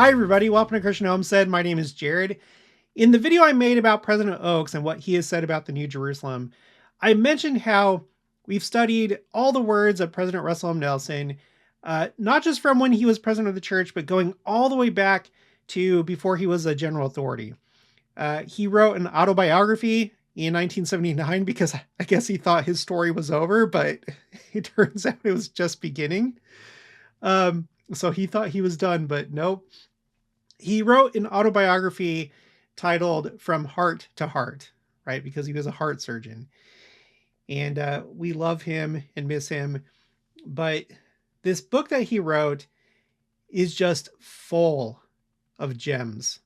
Hi everybody, welcome to Christian Homestead. My name is Gerrit. In the video I made about President Oaks and what he has said about the New Jerusalem, I mentioned how we've studied all the words of President Russell M. Nelson, not just from when he was president of the church, but going all the way back to before he was a general authority. He wrote an autobiography in 1979 because I guess he thought his story was over, but it turns out it was just beginning. So he thought he was done, but nope. He wrote an autobiography titled From Heart to Heart, right? Because he was a heart surgeon. And we love him and miss him. But this book that he wrote is just full of gems,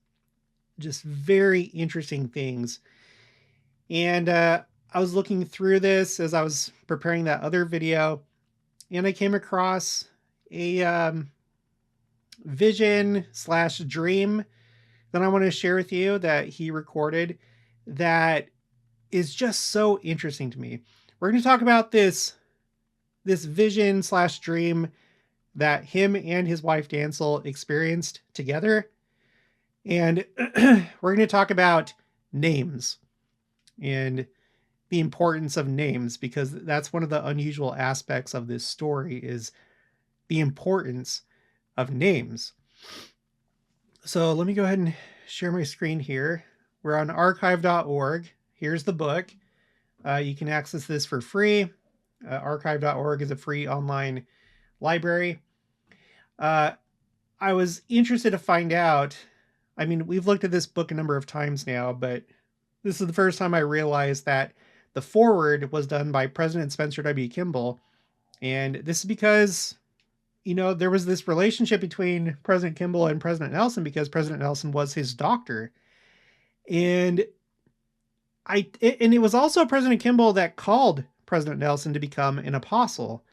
just very interesting things. And I was looking through this as I was preparing that other video, and I came across a vision/dream that I want to share with you that he recorded that is just so interesting to me. We're going to talk about this vision/dream that him and his wife Dancel experienced together. And we're going to talk about names and the importance of names, because that's one of the unusual aspects of this story is the importance of names. So let me go ahead and share my screen here. We're on archive.org. Here's the book. You can access this for free. Archive.org is a free online library. I was interested to find out, I mean, we've looked at this book a number of times now, but this is the first time I realized that the foreword was done by President Spencer W. Kimball. And this is because, you know, there was this relationship between President Kimball and President Nelson because President Nelson was his doctor. And it was also President Kimball that called President Nelson to become an apostle.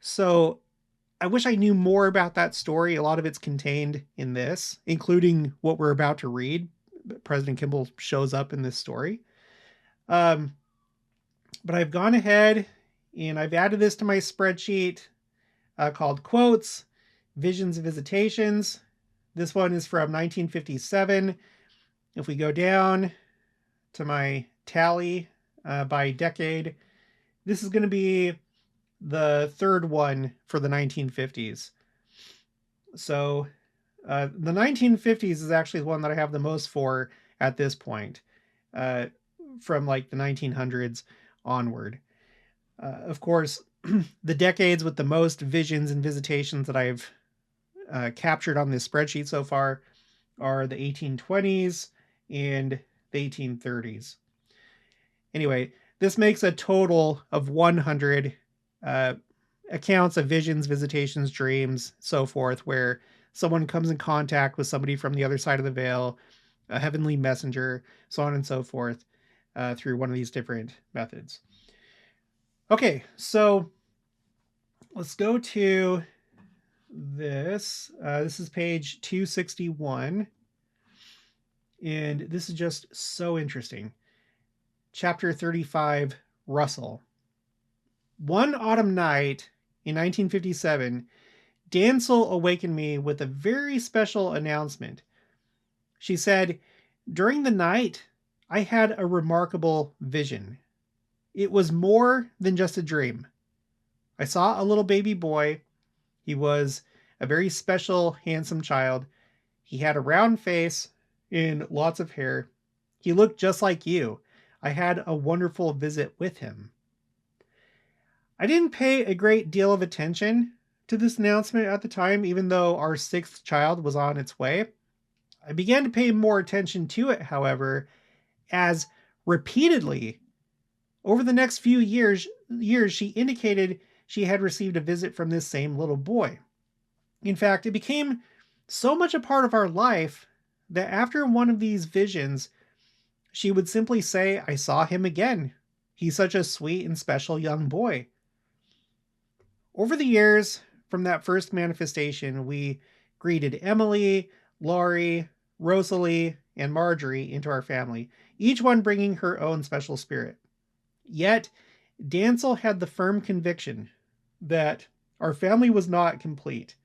So I wish I knew more about that story. A lot of it's contained in this, including what we're about to read. President Kimball shows up in this story. But I've gone ahead and I've added this to my spreadsheet called Quotes, Visions and Visitations. This one is from 1957. If we go down to my tally by decade, this is going to be the third one for the 1950s. So the 1950s is actually the one that I have the most for at this point, from like the 1900s onward. Of course, the decades with the most visions and visitations that I've captured on this spreadsheet so far are the 1820s and the 1830s. Anyway, this makes a total of 100 accounts of visions, visitations, dreams, so forth, where someone comes in contact with somebody from the other side of the veil, a heavenly messenger, so on and so forth, through one of these different methods. Okay, so let's go to this. This is page 261. And this is just so interesting. Chapter 35, Russell. One autumn night in 1957, Dancel awakened me with a very special announcement. She said, "During the night, I had a remarkable vision. It was more than just a dream. I saw a little baby boy. He was a very special, handsome child. He had a round face and lots of hair. He looked just like you. I had a wonderful visit with him." I didn't pay a great deal of attention to this announcement at the time, even though our sixth child was on its way. I began to pay more attention to it, however, as repeatedly over the next few years she indicated she had received a visit from this same little boy. In fact, it became so much a part of our life that after one of these visions, she would simply say, "I saw him again. He's such a sweet and special young boy." Over the years, from that first manifestation, we greeted Emily, Laurie, Rosalie, and Marjorie into our family, each one bringing her own special spirit. Yet, Dancel had the firm conviction that our family was not complete.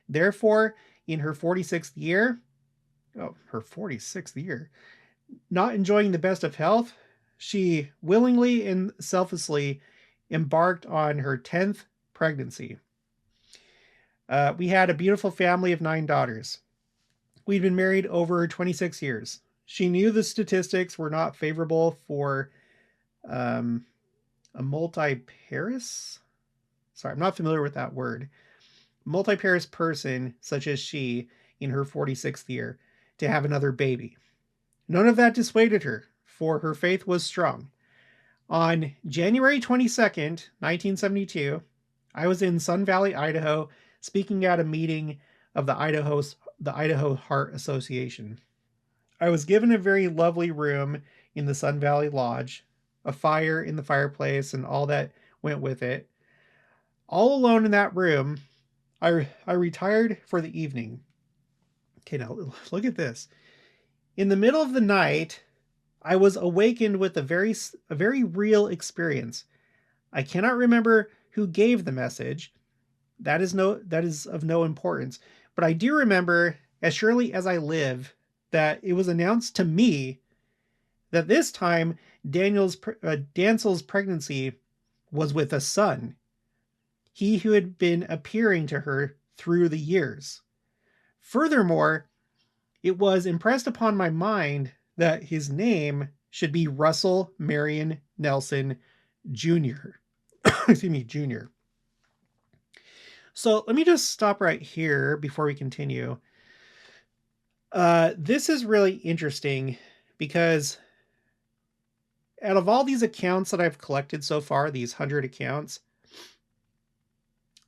Therefore, in her 46th year, oh, her 46th year, not enjoying the best of health, she willingly and selflessly embarked on her 10th pregnancy. We had a beautiful family of 9 daughters. We'd been married over 26 years. She knew the statistics were not favorable for a multi-parous. Sorry, I'm not familiar with that word. Multi-parous person, such as she, in her 46th year, to have another baby. None of that dissuaded her, for her faith was strong. On January 22nd, 1972, I was in Sun Valley, Idaho, speaking at a meeting of the Idaho Heart Association. I was given a very lovely room in the Sun Valley Lodge, a fire in the fireplace, and all that went with it. All alone in that room, I retired for the evening. Okay, now look at this. In the middle of the night, I was awakened with a very real experience. I cannot remember who gave the message. That is of no importance. But I do remember, as surely as I live, that it was announced to me that this time Dancel's pregnancy was with a son. He who had been appearing to her through the years. Furthermore, it was impressed upon my mind that his name should be Russell Marion Nelson Jr. Excuse me, Jr. So let me just stop right here before we continue. This is really interesting because out of all these accounts that I've collected so far, these 100 accounts,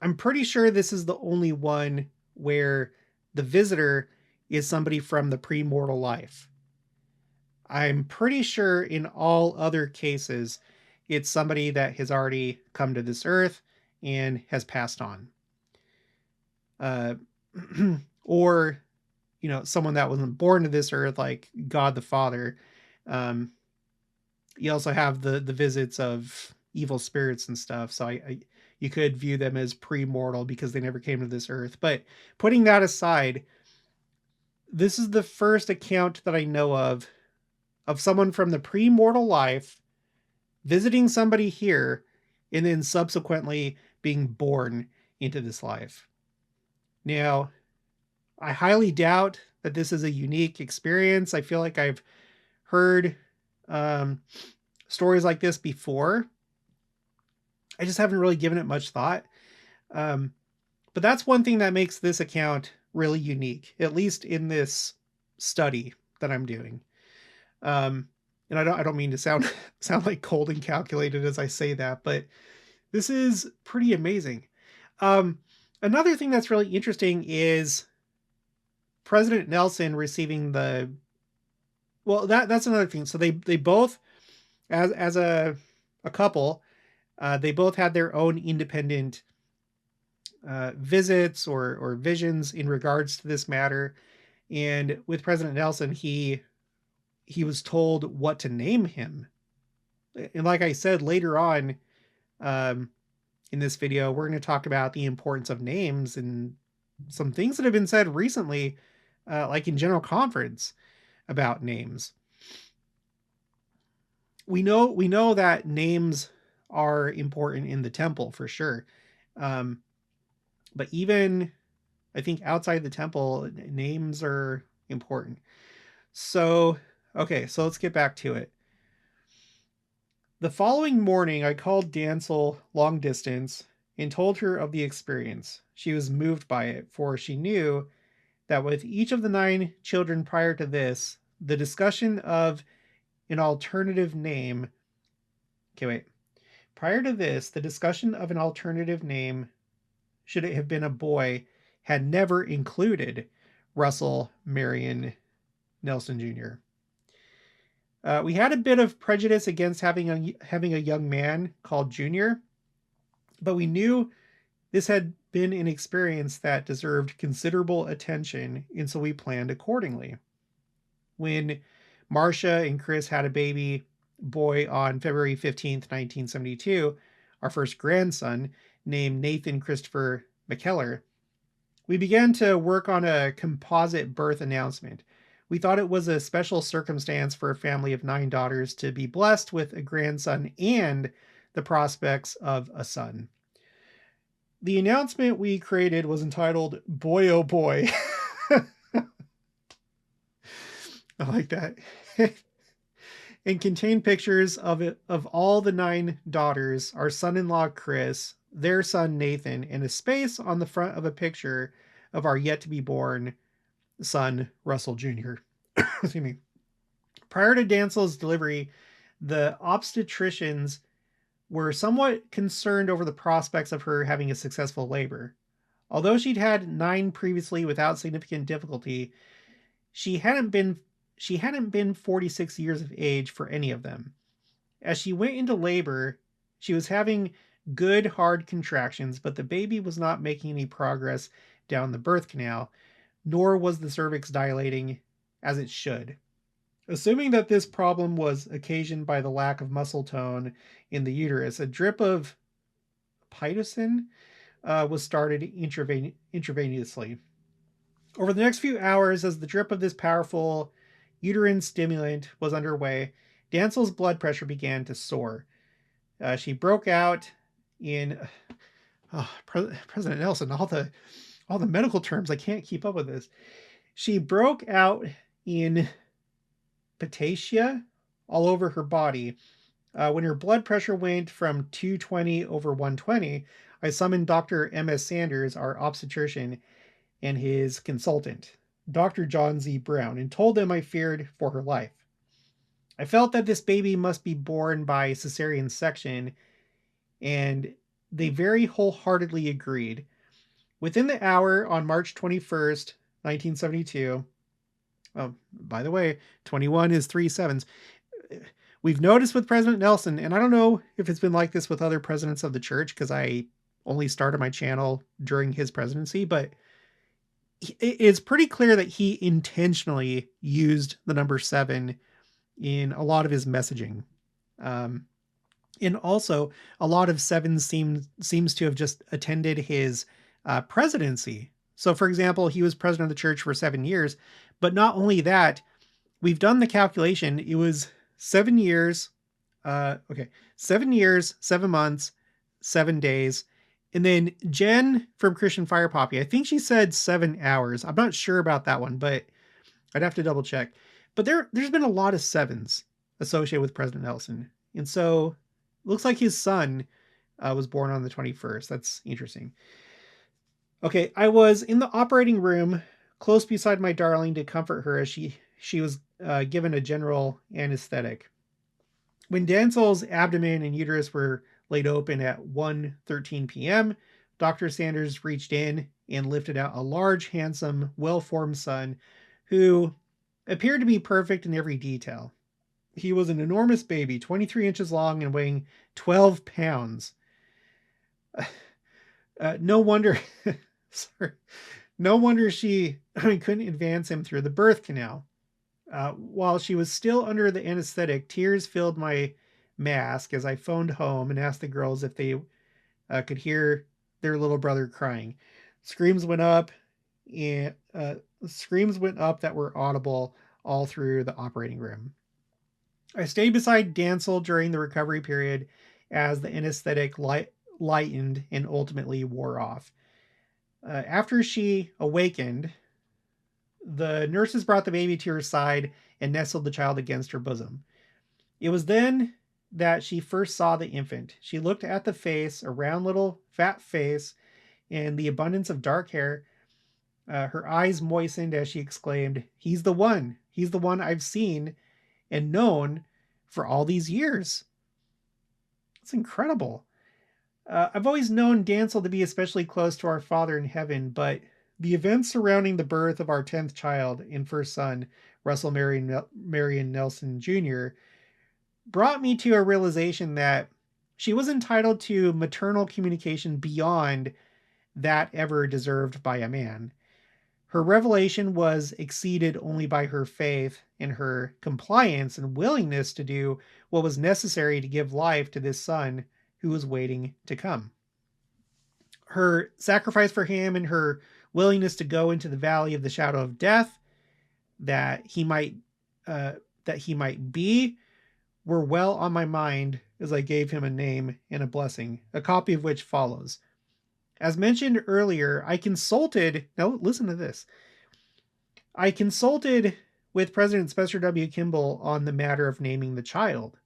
I'm pretty sure this is the only one where the visitor is somebody from the premortal life. I'm pretty sure in all other cases, it's somebody that has already come to this earth and has passed on. Or, someone that wasn't born to this earth, like God the Father. You also have the visits of evil spirits and stuff. So you could view them as premortal because they never came to this earth. But putting that aside, this is the first account that I know of someone from the premortal life visiting somebody here and then subsequently being born into this life. Now, I highly doubt that this is a unique experience. I feel like I've heard stories like this before. I just haven't really given it much thought. But that's one thing that makes this account really unique, at least in this study that I'm doing. And I don't mean to sound like cold and calculated as I say that, but this is pretty amazing. Another thing that's really interesting is President Nelson receiving that's another thing. So they both, as a couple, they both had their own independent visits or visions in regards to this matter. And with President Nelson, he was told what to name him. And like I said, later on in this video, we're going to talk about the importance of names and some things that have been said recently, like in general conference about names. We know that names are important in the temple for sure. But even I think outside the temple, names are important. So, okay, so let's get back to it. The following morning, I called Dancel long distance and told her of the experience. She was moved by it, for she knew that with each of the 9 children prior to this, the discussion of an alternative name... Okay, wait. Prior to this, the discussion of an alternative name, should it have been a boy, had never included Russell Marion Nelson Jr. We had a bit of prejudice against having a young man called Junior, but we knew this had been an experience that deserved considerable attention, and so we planned accordingly. When Marcia and Chris had a baby boy on February 15th, 1972, our first grandson, named Nathan Christopher McKellar, We began to work on a composite birth announcement. We thought it was a special circumstance for a family of 9 daughters to be blessed with a grandson and the prospects of a son. The announcement we created was entitled Boy Oh Boy. I like that. And contained pictures of all the 9 daughters, our son-in-law Chris, their son Nathan, and a space on the front of a picture of our yet-to-be-born son, Russell Jr. Excuse me. Prior to Dansel's delivery, the obstetricians were somewhat concerned over the prospects of her having a successful labor. Although she'd had 9 previously without significant difficulty, she hadn't been 46 years of age for any of them. As she went into labor, she was having good, hard contractions, but the baby was not making any progress down the birth canal, nor was the cervix dilating as it should. Assuming that this problem was occasioned by the lack of muscle tone in the uterus, a drip of pitocin was started intravenously. Over the next few hours, as the drip of this powerful uterine stimulant was underway, Dansel's blood pressure began to soar. She broke out in President Nelson, all the medical terms. I can't keep up with this. She broke out in patasia all over her body. When her blood pressure went from 220 over 120, I summoned Dr. M.S. Sanders, our obstetrician, and his consultant, Dr. John Z. Brown, and told them I feared for her life. I felt that this baby must be born by cesarean section, and they very wholeheartedly agreed. Within the hour on March 21st, 1972, by the way, 21 is 3 sevens. We've noticed with President Nelson, and I don't know if it's been like this with other presidents of the church, because I only started my channel during his presidency, but it's pretty clear that he intentionally used the number 7 in a lot of his messaging. And also, a lot of 7 seems to have just attended his presidency. So, for example, he was president of the church for 7 years, but not only that, we've done the calculation. It was 7 years, 7 years, 7 months, 7 days. And then Jen from Christian Fire Poppy, I think she said 7 hours. I'm not sure about that one, but I'd have to double check. But there's been a lot of 7s associated with President Nelson. And so it looks like his son was born on the 21st. That's interesting. Okay, I was in the operating room close beside my darling to comfort her as she was given a general anesthetic. When Dansel's abdomen and uterus were laid open at 1:13 p.m., Dr. Sanders reached in and lifted out a large, handsome, well-formed son who appeared to be perfect in every detail. He was an enormous baby, 23 inches long and weighing 12 pounds. No wonder she couldn't advance him through the birth canal. While she was still under the anesthetic, tears filled my mask as I phoned home and asked the girls if they could hear their little brother crying. Screams went up that were audible all through the operating room. I stayed beside Dansel during the recovery period as the anesthetic lightened and ultimately wore off. After she awakened, the nurses brought the baby to her side and nestled the child against her bosom. It was then that she first saw the infant. She looked at the face, a round little fat face, and the abundance of dark hair. Her eyes moistened as she exclaimed, "He's the one. He's the one I've seen and known for all these years." It's incredible. I've always known Dansel to be especially close to our Father in heaven, but the events surrounding the birth of our 10th child and first son, Russell Marion Nelson Jr., brought me to a realization that she was entitled to maternal communication beyond that ever deserved by a man. Her revelation was exceeded only by her faith and her compliance and willingness to do what was necessary to give life to this son who was waiting to come. Her sacrifice for him and her willingness to go into the valley of the shadow of death, that he might be, were well on my mind as I gave him a name and a blessing, a copy of which follows. As mentioned earlier, now listen to this. I consulted with President Spencer W. Kimball on the matter of naming the child.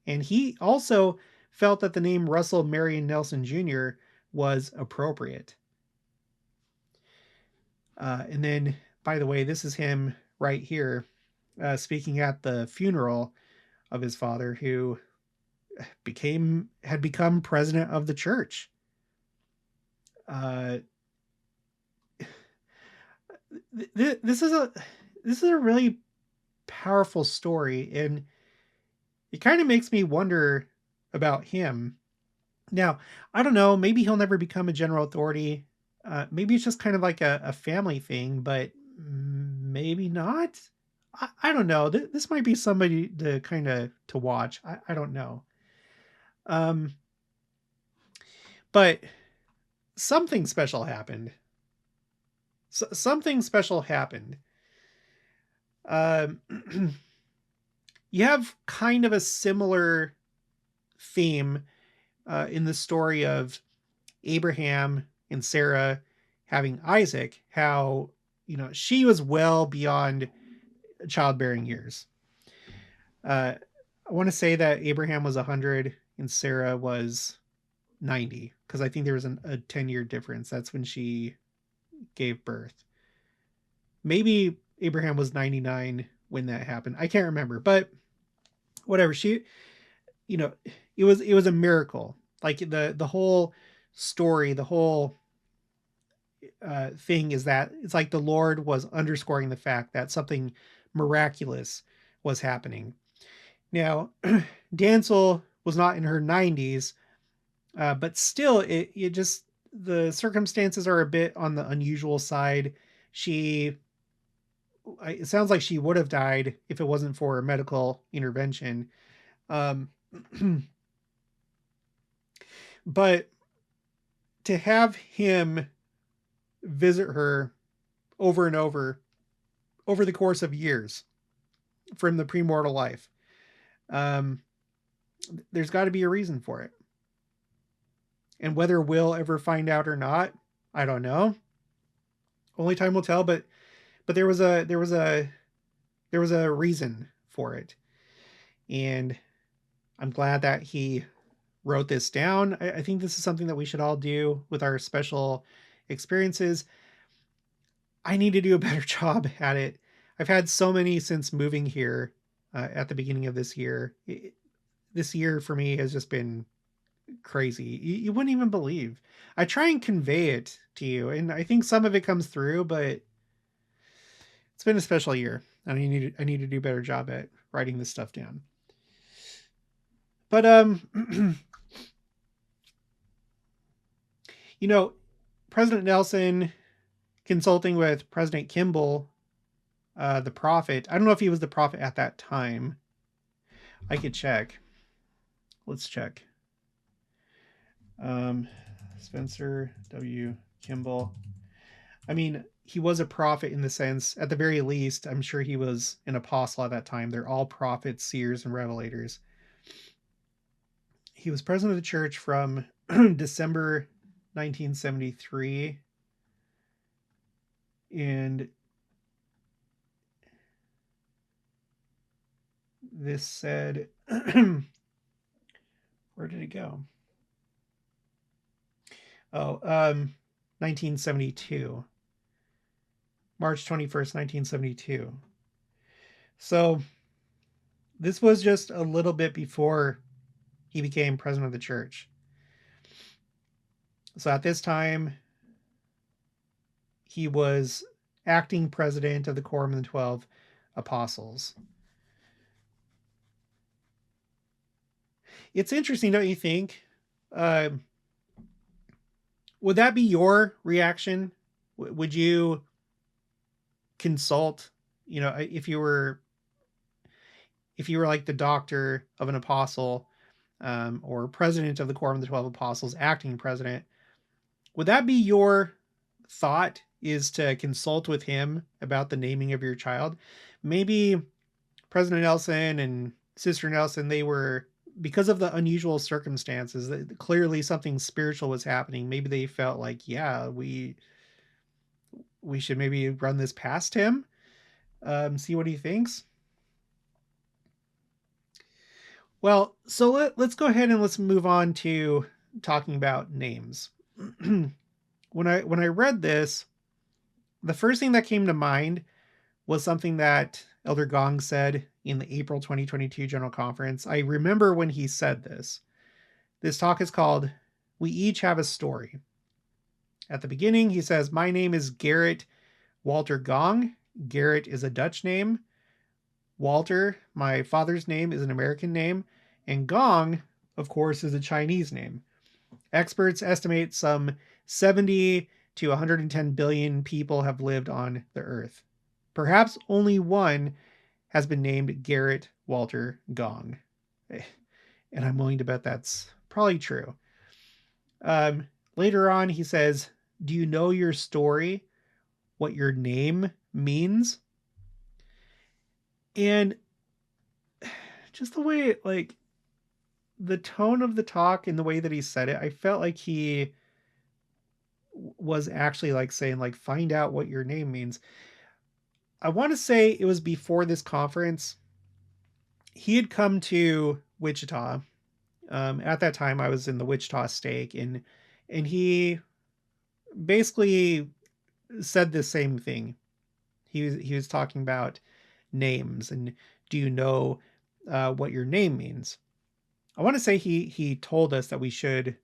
And he also felt that the name Russell Marion Nelson Jr. was appropriate. And then, by the way, this is him right here speaking at the funeral of his father, who had become president of the church. This is a really powerful story, and it kind of makes me wonder about him. Now, I don't know, maybe he'll never become a general authority. Maybe it's just kind of like a family thing, but maybe not. I don't know. This might be somebody to watch. I don't know. But something special happened. Something special happened. You have kind of a similar theme in the story of Abraham and Sarah having Isaac, how, she was well beyond childbearing years. I want to say that Abraham was 100 and Sarah was 90, because I think there was a 10-year difference. That's when she gave birth. Maybe Abraham was 99 when that happened. I can't remember, but whatever. It was a miracle. Like the whole story, the whole thing is that it's like the Lord was underscoring the fact that something miraculous was happening. Now, Dancel was not in her 90s, but still, it just, the circumstances are a bit on the unusual side. It sounds like she would have died if it wasn't for a medical intervention. But to have him visit her over and over the course of years from the premortal life, there's got to be a reason for it. And whether we'll ever find out or not, I don't know. Only time will tell, but there was a reason for it. And I'm glad that he wrote this down. I think this is something that we should all do with our special experiences. I need to do a better job at it. I've had so many since moving here at the beginning of this year. This year for me has just been crazy. You wouldn't even believe. I try and convey it to you, and I think some of it comes through, but it's been a special year, and I need to do a better job at writing this stuff down. But President Nelson consulting with President Kimball, the prophet. I don't know if he was the prophet at that time. I could check. Let's check. Spencer W. Kimball. I mean, he was a prophet in the sense, at the very least, I'm sure he was an apostle at that time. They're all prophets, seers, and revelators. He was president of the church from December 1973. And this said, where did it go? 1972. March 21st, 1972. So this was just a little bit before he became president of the church. So at this time, he was acting president of the Quorum of the 12 Apostles. It's interesting, don't you think? Would that be your reaction? Would you consult, if you were like the doctor of an apostle, or president of the Quorum of the 12 Apostles, acting president, would that be your thought is to consult with him about the naming of your child. Maybe President Nelson and Sister Nelson, they were, because of the unusual circumstances, that clearly something spiritual was happening. Maybe they felt like, yeah, we should maybe run this past him, see what he thinks. Well, so let's go ahead and let's move on to talking about names. When I read this, the first thing that came to mind was something that Elder Gong said in the April 2022 General Conference. I remember when he said this. This talk is called "We Each Have a Story." At the beginning, he says, "My name is Gerrit Walter Gong. Gerrit is a Dutch name. Walter, my father's name, is an American name. And Gong, of course, is a Chinese name. Experts estimate some 70 to 110 billion people have lived on the earth. Perhaps only one has been named Gerrit Walter Gong." And I'm willing to bet that's probably true. Later on, he says, "Do you know your story? What your name means?" And just the way, like, the tone of the talk and the way that he said it, I felt like he was actually like saying, like, find out what your name means. I want to say it was before this conference. He had come to Wichita. At that time, I was in the Wichita stake, and he basically said the same thing. He was talking about names and, do you know what your name means? I want to say he told us that we should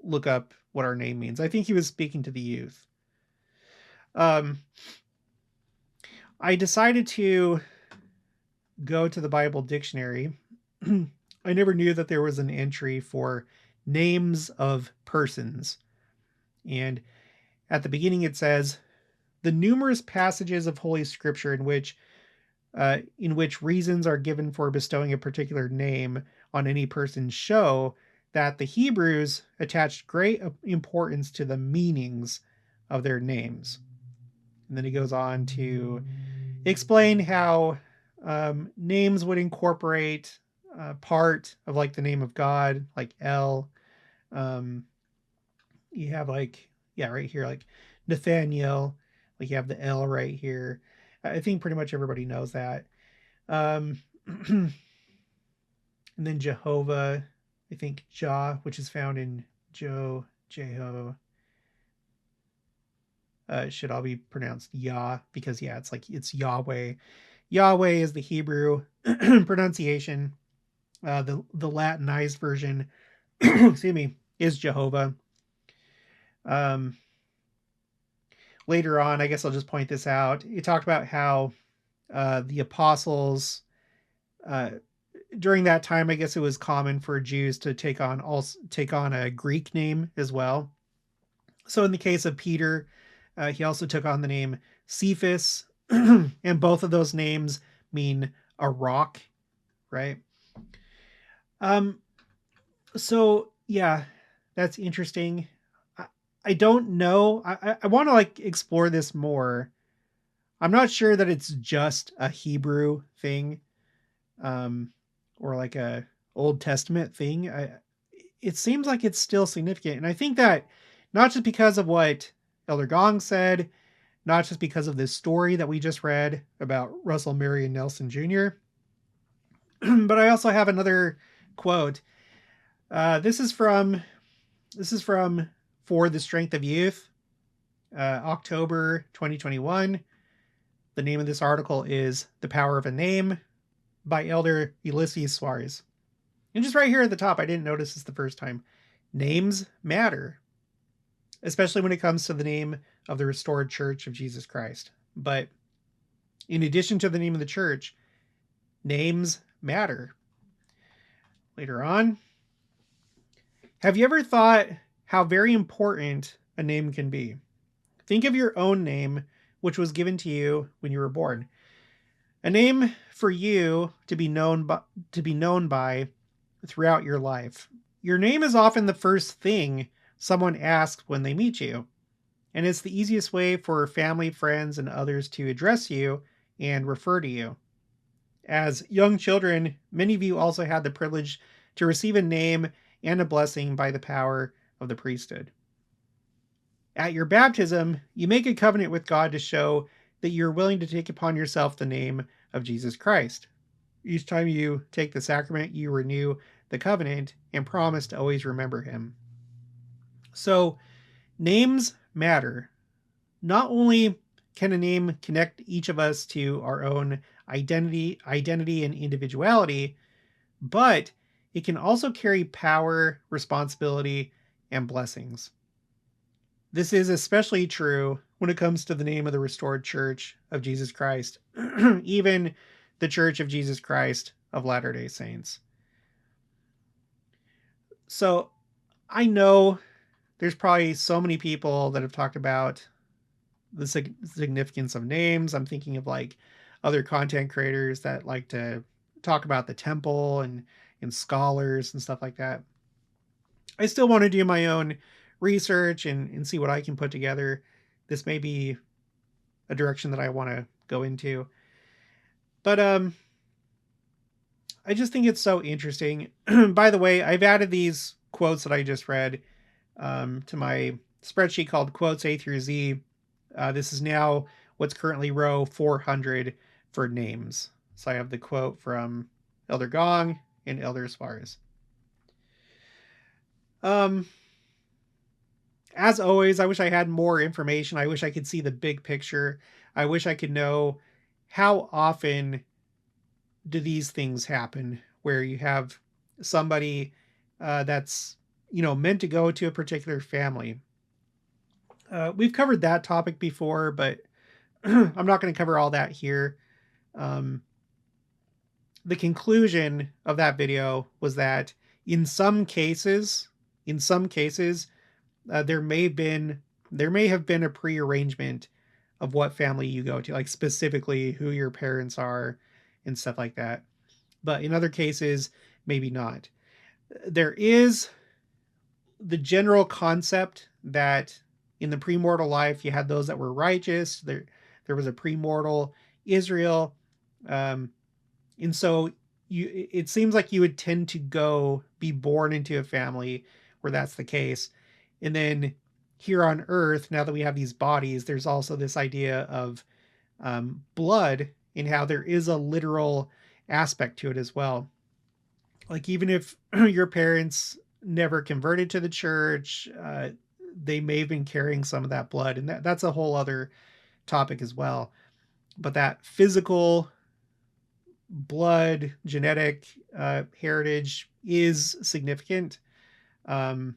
look up what our name means. I think he was speaking to the youth. I decided to go to the Bible dictionary. I never knew that there was an entry for names of persons. And at the beginning it says, "The numerous passages of Holy Scripture in which reasons are given for bestowing a particular name on any person show that the Hebrews attached great importance to the meanings of their names." And then he goes on to explain how names would incorporate part of, like, the name of God, like El. You have, like, right here, like Nathaniel, like you have the L right here. I think pretty much everybody knows that. And then Jehovah, I think Jah, which is found in Jeho. Should all be pronounced Yah, because it's Yahweh. Yahweh is the Hebrew pronunciation. The Latinized version, excuse me, is Jehovah. Later on, I guess I'll just point this out. He talked about how the apostles, during that time, I guess it was common for Jews to take on a Greek name as well. So in the case of Peter, he also took on the name Cephas, and both of those names mean a rock, right? So yeah, that's interesting. I don't know. I want to, like, explore this more. I'm not sure that it's just a Hebrew thing, or like a Old Testament thing. It seems like it's still significant. And I think that not just because of what Elder Gong said, not just because of this story that we just read about Russell Marion Nelson Jr., but I also have another quote. This is from For the Strength of Youth, October 2021. The name of this article is "The Power of a Name" by Elder Ulisses Soares. And just right here at the top, I didn't notice this the first time. Names matter, especially when it comes to the name of the restored Church of Jesus Christ. But in addition to the name of the church, names matter. Later on, have you ever thought how very important a name can be? Think of your own name, which was given to you when you were born. A name for you to be known by throughout your life. Your name is often the first thing someone asks when they meet you. And it's the easiest way for family, friends, and others to address you and refer to you. As young children, many of you also had the privilege to receive a name and a blessing by the power of the priesthood. At your baptism, you make a covenant with God to show that you're willing to take upon yourself the name of Jesus Christ. Each time you take the sacrament, you renew the covenant and promise to always remember him. So, names matter. Not only can a name connect each of us to our own identity and individuality, but it can also carry power, responsibility, and blessings. This is especially true when it comes to the name of the restored Church of Jesus Christ, even the Church of Jesus Christ of Latter-day Saints. So I know there's probably so many people that have talked about the significance of names. I'm thinking of like other content creators that like to talk about the temple and scholars and stuff like that. I still want to do my own research and see what I can put together. This may be a direction that I want to go into. But I just think it's so interesting. By the way, I've added these quotes that I just read to my spreadsheet called Quotes A through Z. This is now what's currently row 400 for names. So I have the quote from Elder Gong and Elder Soares. As always, I wish I had more information. I wish I could see the big picture. I wish I could know how often do these things happen where you have somebody that's, meant to go to a particular family. We've covered that topic before, but I'm not going to cover all that here. The conclusion of that video was that in some cases, there may have been a pre-arrangement of what family you go to, like specifically who your parents are and stuff like that. But in other cases, maybe not. There is the general concept that in the premortal life, you had those that were righteous. There was a premortal Israel. And so it seems like you would tend to be born into a family where that's the case. And then here on earth, now that we have these bodies, there's also this idea of blood and how there is a literal aspect to it as well. Like even if your parents never converted to the church, they may have been carrying some of that blood. And that's a whole other topic as well. But that physical blood, genetic heritage is significant. And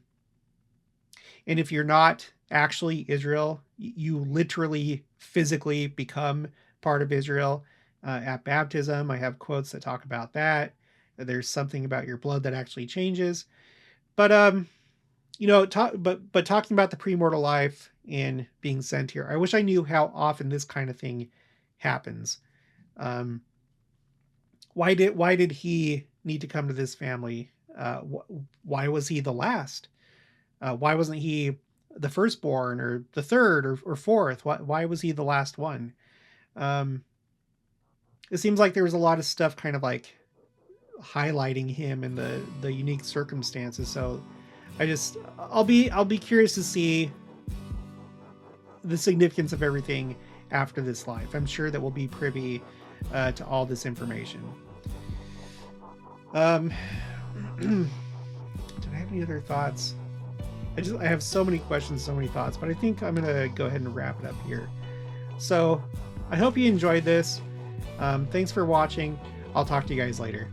if you're not actually Israel, you literally physically become part of Israel at baptism. I have quotes that talk about that. There's something about your blood that actually changes. But but talking about the premortal life and being sent here, I wish I knew how often this kind of thing happens. Why did he need to come to this family? Why was he the last? Why wasn't he the firstborn or the third or fourth? Why was he the last one? It seems like there was a lot of stuff kind of like highlighting him and the unique circumstances. So I'll be curious to see the significance of everything after this life. I'm sure that we'll be privy to all this information. Did I have any other thoughts? I have so many questions, so many thoughts, but I think I'm gonna go ahead and wrap it up here. So I hope you enjoyed this. Thanks for watching. I'll talk to you guys later.